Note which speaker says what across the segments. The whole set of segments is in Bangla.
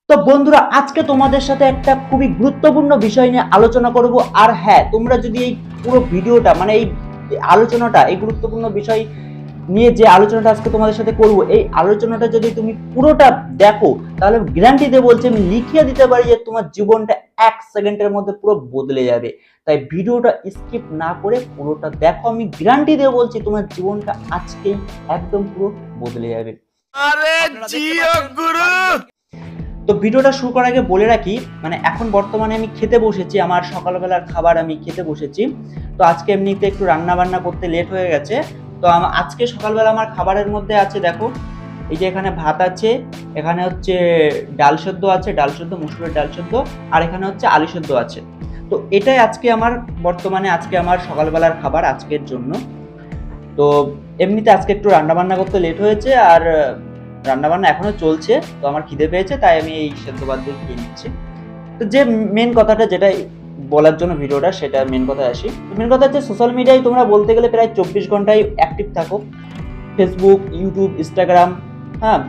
Speaker 1: তো বন্ধুরা, আজকে তোমাদের সাথে একটা খুবই গুরুত্বপূর্ণ বিষয় নিয়ে আলোচনা করব। আর হ্যাঁ, তোমরা যদি এই পুরো ভিডিওটা মানে এই আলোচনাটা, এই গুরুত্বপূর্ণ বিষয় নিয়ে যে আলোচনাটা আজকে তোমাদের সাথে করব, এই আলোচনাটা যদি তুমি পুরোটা দেখো, তাহলে গ্যারান্টি দিয়ে বলছি, আমি লিখিয়ে দিতে পারি যে তোমার জীবনটা 1 সেকেন্ডের মধ্যে পুরো বদলে যাবে। তাই ভিডিওটা স্কিপ না করে পুরোটা দেখো, আমি গ্যারান্টি দিয়ে বলছি তোমার জীবনটা আজকেই একদম পুরো বদলে যাবে।
Speaker 2: আরে জিও গুরু।
Speaker 1: তো ভিডিওটা শুরু করার আগে বলে রাখি, মানে এখন বর্তমানে আমি খেতে বসেছি, আমার সকালবেলার খাবার আমি খেতে বসেছি। তো আজকে এমনিতে একটু রান্না বান্না করতে লেট হয়ে গেছে। তো আজকে সকালবেলা আমার খাবারের মধ্যে আছে, দেখো এই যে এখানে ভাত আছে, এখানে হচ্ছে ডাল সেদ্ধ আছে, ডাল সেদ্ধ, মসুরের ডাল সেদ্ধ, আর এখানে হচ্ছে আলু সেদ্ধ আছে। তো এটাই আজকে আমার আজকে আমার সকালবেলার খাবার আজকের জন্য। তো এমনিতে আজকে একটু রান্না বান্না করতে লেট হয়েছে, আর রান্নাবান্না এখনো চলছে। তো আমার খিদে পেয়েছে, তাই আমি এই সেদ্ধ ভাত দিয়ে খেয়ে নিচ্ছি। তো যে মেন কথাটা যেটা বলার জন্য ভিডিওটা, সেটা মেন কথায় আসি। মেন কথা হচ্ছে, সোশ্যাল মিডিয়ায় তোমরা বলতে গেলে প্রায় 24 ঘন্টায় অ্যাক্টিভ থাকো। ফেসবুক, ইউটিউব, ইনস্টাগ্রাম, হ্যাঁ,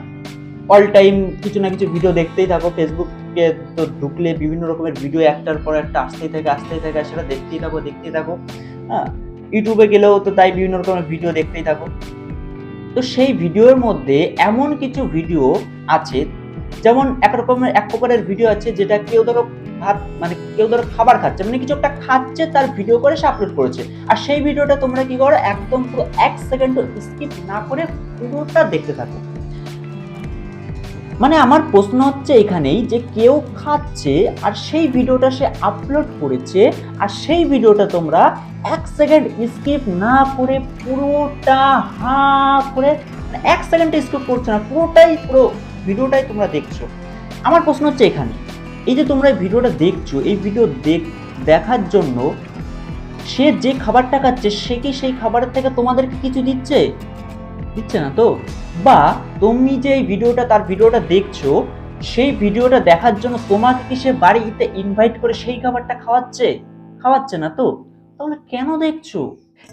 Speaker 1: অল টাইম কিছু না কিছু ভিডিও দেখতেই থাকো। ফেসবুকে তো ঢুকলে বিভিন্ন রকমের ভিডিও একটার পর একটা আসতেই থাকে, সেটা দেখতেই থাকো। হ্যাঁ, ইউটিউবে গেলেও তো তাই বিভিন্ন রকমের ভিডিও দেখতেই থাকো। তো সেই ভিডিওর মধ্যে এমন কিছু ভিডিও আছে, যেমন এক প্রকারের ভিডিও আছে, যেটা কেউ ধরো কেউ ধরো খাবার খাচ্ছে, মানে কিছু একটা খাচ্ছে, তার ভিডিও করে সে আপলোড করেছে। আর সেই ভিডিওটা তোমরা কি করো, একদম পুরো 1 সেকেন্ড স্কিপ না করে পুরোটা দেখতে থাকো। মানে আমার প্রশ্ন হচ্ছে এখানেই, যে কেউ খাচ্ছে আর সেই ভিডিওটা সে আপলোড করেছে, আর সেই ভিডিওটা তোমরা 1 সেকেন্ড স্কিপ না করে পুরোটা হা করে, 1 সেকেন্ড স্কিপ করছো না, পুরো ভিডিওটাই তোমরা দেখছো। আমার প্রশ্ন হচ্ছে এখানে, এই যে তোমরা এই ভিডিওটা দেখছো, এই ভিডিও দেখার জন্য সে যে খাবারটা খাচ্ছে, সে কি সেই খাবারের থেকে তোমাদেরকে কিছু দিচ্ছে না তো? বা তুমি যে এই তার ভিডিওটা দেখছো, সেই ভিডিওটা দেখার জন্য তোমাকে কি সে বাড়িতে ইনভাইট করে সেই খাবারটা খাওয়াচ্ছে না তো? তাহলে কেন দেখছো?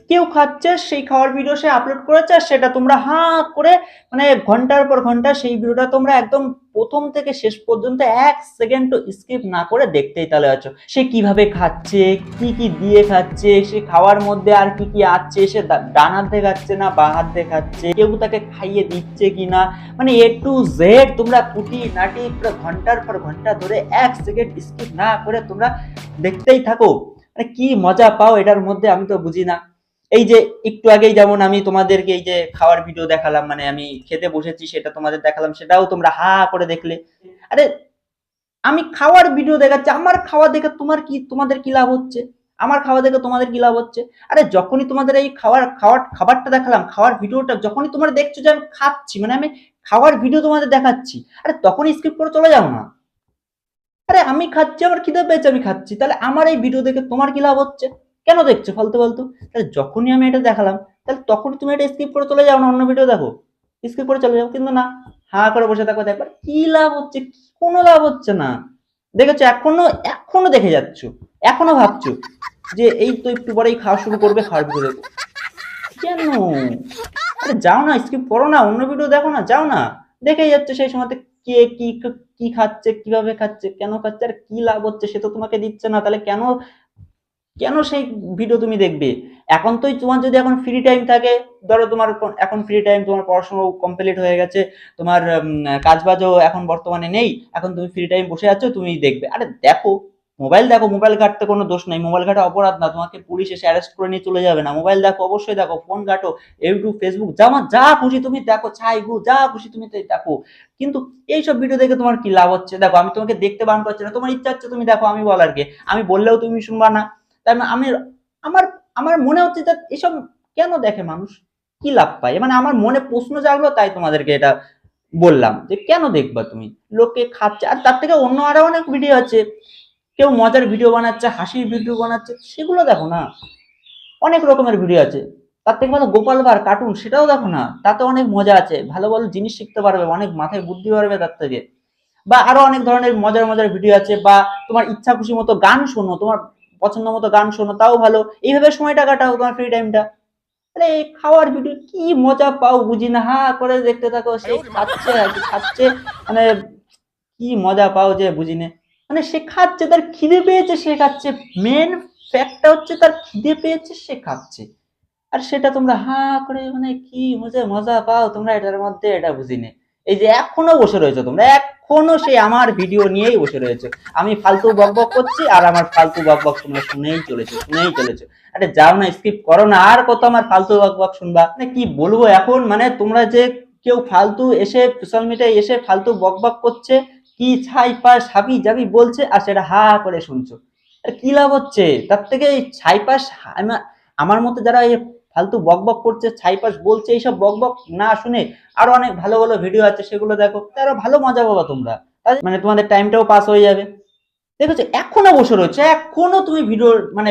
Speaker 1: কেউ খাচ্ছে, সেই খাওয়ার ভিডিও সে আপলোড করেছে, আর সেটা তোমরা হা করে, মানে ঘন্টার পর ঘন্টা সেই ভিডিওটা তোমরা একদম প্রথম থেকে শেষ পর্যন্ত 1 সেকেন্ড স্কিপ না করে দেখতেই তাহলে আছো। সে কিভাবে খাচ্ছে, কি কি দিয়ে খাচ্ছে, সে খাওয়ার মধ্যে আর কি কি আছে, সে ডান হাত দিয়ে খাচ্ছে না বাঁ হাত দিয়ে খাচ্ছে, কেউ তাকে খাইয়ে দিচ্ছে কিনা, মানে এ টু জেড তোমরা কুটি নাটি পুরো ঘন্টার পর ঘন্টা ধরে 1 সেকেন্ড স্কিপ না করে তোমরা দেখতেই থাকো। মানে কি মজা পাও এটার মধ্যে, আমি তো বুঝি না। এই যে একটু আগেই যেমন আমি তোমাদেরকে এই যে খাওয়ার ভিডিও দেখালাম, মানে আমি খেতে বসেছি সেটা তোমাদের দেখালাম, সেটাও তোমরা হা করে দেখলে। আরে আমি খাওয়ার ভিডিও দেখাচ্ছি, আমার খাওয়া দেখে তোমাদের কি লাভ হচ্ছে? আমার খাওয়া দেখে তোমাদের কি লাভ হচ্ছে? আরে যখনই তোমাদের এই খাবারটা দেখালাম, খাওয়ার ভিডিওটা যখনই তোমরা দেখছো যে আমি খাচ্ছি, মানে আমি খাওয়ার ভিডিও তোমাদের দেখাচ্ছি, আরে তখনই স্কিপ করে চলে যাও না। আরে আমি খাচ্ছি, আমার খিদে পেয়েছে, আমি খাচ্ছি, তাহলে আমার এই ভিডিও দেখে তোমার কি লাভ হচ্ছে? কেন দেখছো ফালতু? তাহলে যখনই আমি এটা দেখালাম, তাহলে তখনই তুমি এটা স্কিপ করে চলে যাও না, অন্য ভিডিও দেখো, স্কিপ করে চলে যাও। কিন্তু না, হা করে বসে থাকো, দেখবার কি লাভ হচ্ছে? কোনো লাভ হচ্ছে না। দেখেছো, এখনো দেখে যাচ্ছ, এখনো ভাবছো যে এই তো একটু পরেই খাওয়া শুরু করবে, খাওয়ার ভিডিও দেখো। কেন? আরে যাও না, স্কিপ করো না, অন্য ভিডিও দেখো না, যাও না। দেখেই যাচ্ছে সেই সময়তে কে কি কি খাচ্ছে, কিভাবে খাচ্ছে, কেন খাচ্ছে, আর কি লাভ হচ্ছে সে তো তোমাকে দিচ্ছে না, তাহলে কেন কেন সেই ভিডিও তুমি দেখবে? এখন তো তোমার যদি এখন ফ্রি টাইম থাকে, ধরো তোমার এখন ফ্রি টাইম, তোমার পড়াশোনা কমপ্লিট হয়ে গেছে, তোমার কাজ বাজও এখন বর্তমানে নেই, এখন তুমি ফ্রি টাইম বসে আছো, তুমি দেখবে। আরে দেখো, দেখো, মোবাইল ঘাটতে কোনো দোষ নাই, মোবাইল ঘাটা অপরাধ না, তোমাকে পুলিশ এসে অ্যারেস্ট করে নিয়ে চলে যাবে না। মোবাইল দেখো, অবশ্যই দেখো, ফোন ঘাটো, ইউটিউব, ফেসবুক, যা খুশি তুমি দেখো, ছাইগু যা খুশি তুমি দেখো। কিন্তু এইসব ভিডিও দেখে তোমার কি লাভ হচ্ছে? দেখো, আমি তোমাকে দেখতে বারণ করছি না, তোমার ইচ্ছা হচ্ছে তুমি দেখো, আমি বলার কি, আমি বললেও তুমি শুনবা না। তাই আমি আমার আমার মনে হচ্ছে যে এসব কেন দেখে মানুষ, কি লাভ পায়, মানে আমার মনে প্রশ্ন জাগলো, তাই তোমাদেরকে এটা বললাম যে কেন দেখবা তুমি? লোকে খাচ্ছে, আর তার থেকে অন্য আরো অনেক ভিডিও আছে, কেউ মজার ভিডিও বানাচ্ছে, হাসির ভিডিও বানাচ্ছে, সেগুলো দেখো না। অনেক রকমের ভিডিও আছে, তার থেকে ভালো গোপাল ভাঁড় কার্টুন, সেটাও দেখো না, তাতে অনেক মজা আছে, ভালো ভালো জিনিস শিখতে পারবে, অনেক মাথায় বুদ্ধি পারবে তার থেকে। বা আরো অনেক ধরনের মজার ভিডিও আছে, বা তোমার ইচ্ছা খুশি মতো গান শোনো, তোমার পছন্দ মতো গান শোনো, তাও ভালো। এইভাবে সময়টা কাটাও, তোমার ফ্রি টাইমটা। আরে খাওয়ার ভিডিও কি মজা পাও বুঝি না, হা করে দেখতে থাকো, সেই খাচ্ছে আর কি খাচ্ছে, মানে কি মজা পাও যে বুঝিনে। মানে সে খাচ্ছে, তার খিদে পেয়েছে সে খাচ্ছে, মেন ফ্যাক্টটা হচ্ছে তার খিদে পেয়েছে সে খাচ্ছে, আর সেটা তোমরা হা করে মানে কি মজা মজা পাও তোমরা এটার মধ্যে, এটা বুঝিনে। এই যে এখনো বসে রয়েছে তোমরা, এখনো সেই আমার ভিডিও নিয়েই বসে রয়েছে, আমি ফালতু বকবক করছি আর আমার ফালতু বকবক তোমরা শুনেই চলেছো। আরে যাও না, স্কিপ করো না, আর কত আমার ফালতু বকবক শুনবা, মানে কি বলবো এখন, মানে তোমরা যে কেউ ফালতু এসে সোশ্যাল মিডিয়ায় এসে ফালতু বকবক করছে, কি ছাই পাশ হাবি জাবি বলছে, আর সেটা হা করে শুনছো, আর কি লাভ হচ্ছে তার থেকে? এই ছাই পাশ আমার মতো যারা এই ফালতু বকবক করছে, ছাইপাশ বলছে, এইসব বকবক না শুনে আরো অনেক ভালো ভালো ভিডিও আছে, সেগুলো দেখো, আরো ভালো মজা পাবা তোমরা, মানে তোমাদের টাইমটাও পাস হয়ে যাবে। দেখেছো এখনো বসে রয়েছে, এখনো তুমি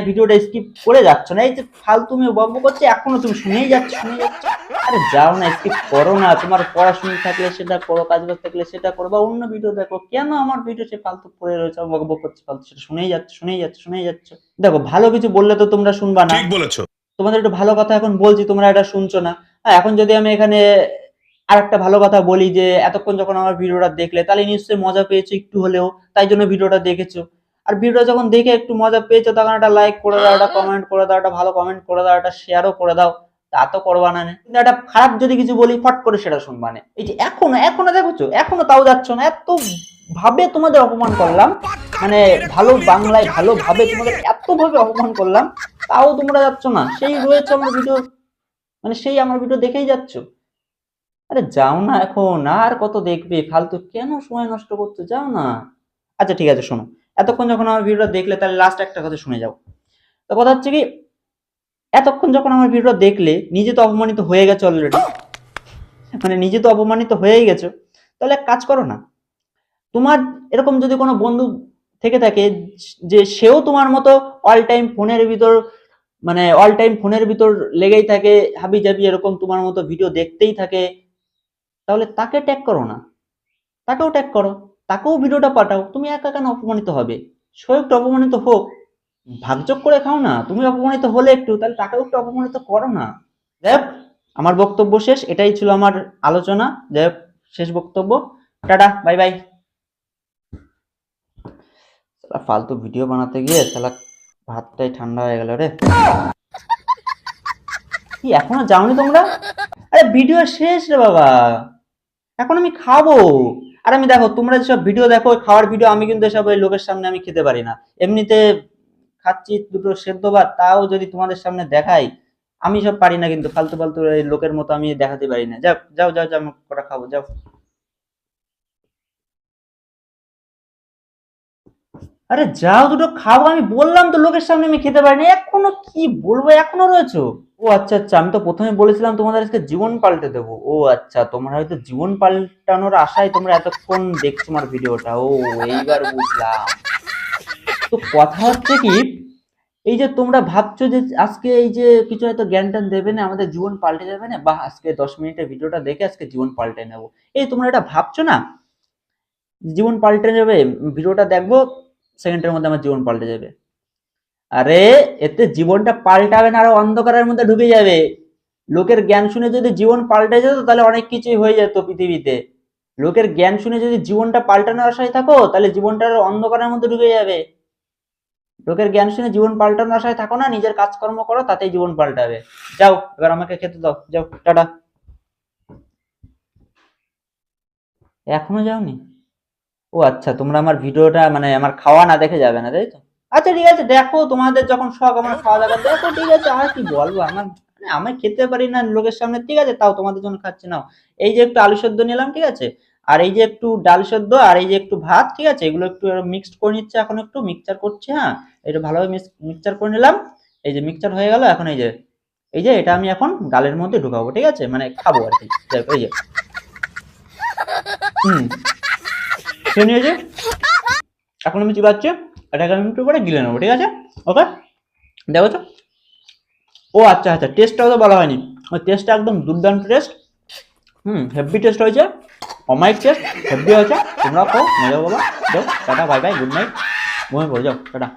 Speaker 1: ভিডিওটা স্কিপ করে যাচ্ছ না, এই যে ফালতু তুমি বকবক করছে এখনো তুমি শুনেই যাচ্ছ। আরে যাও না, স্কিপ করো না, তোমার পড়াশোনা থাকলে সেটা করো, কাজ বাজ থাকলে সেটা করো, বা অন্য ভিডিও দেখো, কেন আমার ভিডিও সে ফালতু পড়ে রয়েছে, বকবক করছে ফালতু, সেটা শুনেই যাচ্ছ। দেখো ভালো কিছু বললে তো তোমরা শুনবা না,
Speaker 2: ঠিক বলেছো।
Speaker 1: তোমাদের একটু ভালো কথা এখন বলছি, তোমরা এটা শুনছো না। এখন যদি আমি এখানে আর একটা ভালো কথা বলি যে এতক্ষণ যখন আমার ভিডিওটা দেখলে, তাহলে নিশ্চয়ই মজা পেয়েছো একটু হলেও, তাই জন্য ভিডিওটা দেখেছো। আর ভিডিওটা যখন দেখে একটু মজা পেয়েছো, তখন একটা লাইক করে দাও, একটা কমেন্ট করে দাও, একটা ভালো কমেন্ট করে দাও, একটা শেয়ারও করে দাও, তা তো করবা না, কিন্তু একটা খারাপ যদি কিছু বলি ফট করে সেটা শুনবা না। এই যে এখনো দেখছো, এখনো তাও যাচ্ছ না, এত ভাবে তোমাদের অপমান করলাম, মানে ভালো বাংলায় ভালোভাবে তোমাদের এত ভাবে অপমান করলাম, তাও তোমরা যাচ্ছ না, সেই রয়েছে আমার ভিডিও, মানে সেই আমার ভিডিও দেখেই যাচ্ছ। আরে যাও না এখন, আর কত দেখবে, ফালতু কেন সময় নষ্ট করতে, যাও না। আচ্ছা ঠিক আছে শোনো, এতক্ষণ যখন আমার ভিডিওটা দেখলে, তাহলে লাস্ট একটা কথা শুনে যাও। তো কথা হচ্ছে কি, এতক্ষণ যখন আমার ভিডিওটা দেখলে, নিজে তো অপমানিত হয়ে গেছে অলরেডি, মানে নিজে তো অপমানিত হয়েই গেছো, তাহলে এক কাজ করো না, তোমার এরকম যদি কোনো বন্ধু থেকে থাকে যে সেও তোমার মতো অল টাইম ফোনের ভিতর, মানে অল টাইম ফোনের ভিতর লেগেই থাকে, হাবি জাবি এরকম তোমার মতো ভিডিও দেখতেই থাকে, তাহলে তাকে ট্যাগ করো না, তাকেও ট্যাগ করো, তাকেও ভিডিওটা পাঠাও, তুমি একা কেন অপমানিত হবে? সে একটু অপমানিত হোক, ভাগযোগ করে খাও না, তুমি অপমানিত হলে একটু, তাহলে তাকেও একটু অপমানিত করো না। যাই হোক, আমার বক্তব্য শেষ, এটাই ছিল আমার আলোচনা, যাই হোক শেষ বক্তব্য, টাটা বাই বাই। ফালতু ভিডিও বানাতে গিয়ে শালা ভাতটাই ঠান্ডা হয়ে গেল রে। কি এখনো যাওনি তোমরা? আরে ভিডিও শেষ রে বাবা, এখন আমি খাবো। আর আমি দেখো, তোমরা যেসব ভিডিও দেখো খাওয়ার ভিডিও, আমি কিন্তু এসব ওই লোকের সামনে আমি খেতে পারি না। এমনিতে খাচ্ছি দুটো সেদ্ধ ভাত, তাও যদি তোমাদের সামনে দেখাই, আমি সব পারি না, কিন্তু ফালতু ফালতু এই লোকের মতো আমি দেখাতে পারি না। যাও যাও যাও যাও, আমি কটা খাবো, যাও। আরে যাও দুটো খাবো, আমি বললাম তো লোকের সামনে আমি খেতে পারি না, এখনো কি বলবো, এখনো রয়েছো? ও আচ্ছা আচ্ছা, আমি তো প্রথমে বলেছিলাম তোমাদের আজকে জীবন পাল্টে দেবো। ও আচ্ছা, তোমরা হয়তো জীবন পাল্টানোর আশায় তোমরা এতক্ষণ দেখছো আমার ভিডিওটা, ও এইবার বুঝলাম। তো কথা হচ্ছে কি, এই যে তোমরা ভাবছো যে আজকে এই যে কিছু হয়তো জ্ঞান ট্যান দেবে না, আমাদের জীবন পাল্টে যাবে না, বা আজকে 10 মিনিটের ভিডিওটা দেখে আজকে জীবন পাল্টে নেবো, এই তোমরা এটা ভাবছো না জীবন পাল্টে যাবে, ভিডিওটা দেখবো সেকেন্ডের মধ্যে আমার জীবন পাল্টে যাবে? আরে এতে জীবনটা পাল্টাবে না, আরো অন্ধকারের মধ্যে ঢুকে যাবে। লোকের জ্ঞান শুনে যদি জীবন পাল্টে যেত, তাহলে অনেক কিছুই হয়ে যেত পৃথিবীতে। লোকের জ্ঞান শুনে যদি জীবনটা পাল্টানোর আশায় থাকো, তাহলে জীবনটা আরো অন্ধকারের মধ্যে ঢুকে যাবে। লোকের জ্ঞান শুনে জীবন পাল্টানোর আশায় থাকো না, নিজের কাজকর্ম করো, তাতেই জীবন পাল্টাবে। যাও এবার আমাকে খেতে দাও, যাও টাটা। এখনো যাওনি? ও আচ্ছা, তোমরা আমার ভিডিওটা মানে আমার খাওয়া না দেখে যাবে না, তাই তো? আচ্ছা ঠিক আছে, দেখো তোমাদের যখন শখ আমার খাওয়া দাওয়া, দেখো ঠিক আছে, আর কি বলবো, আমার মানে আমি খেতে পারি না লোকের সামনে, ঠিক আছে, তাও তোমাদের জন্য খাচ্ছি, নাও। এই যে একটু আলু সেদ্ধ নিলাম, ঠিক আছে, আর এই যে একটু ডাল সেদ্ধ, আর এই যে একটু ভাত, ঠিক আছে, এগুলো একটু মিক্সড করে নিচ্ছে, এখন একটু মিক্সচার করছি, হ্যাঁ, এটা ভালোভাবে মিক্সচার করে নিলাম। এই যে মিক্সচার হয়ে গেল, এখন এই যে এটা আমি এখন গালের মধ্যে ঢুকাবো, ঠিক আছে, মানে খাবো আর কি। এই যে হুম, খেয়ে নিয়েছি, এখন আমি চিবাচ্ছি, এটাকে আমি একটু করে গিলে নেবো, ঠিক আছে, ওকে, দেখো তো। ও আচ্ছা আচ্ছা, টেস্টটাও তো বলা হয়নি, ওই টেস্টটা একদম দুর্দান্ত টেস্ট, হেভি টেস্ট হয়েছে, অমাইক টেস্ট হেভি হয়েছে, তোমরা খাও, মজা বাবা, যাও tata bye bye, good night, ঘুমিয়ে পড়ো, যাও টাটা।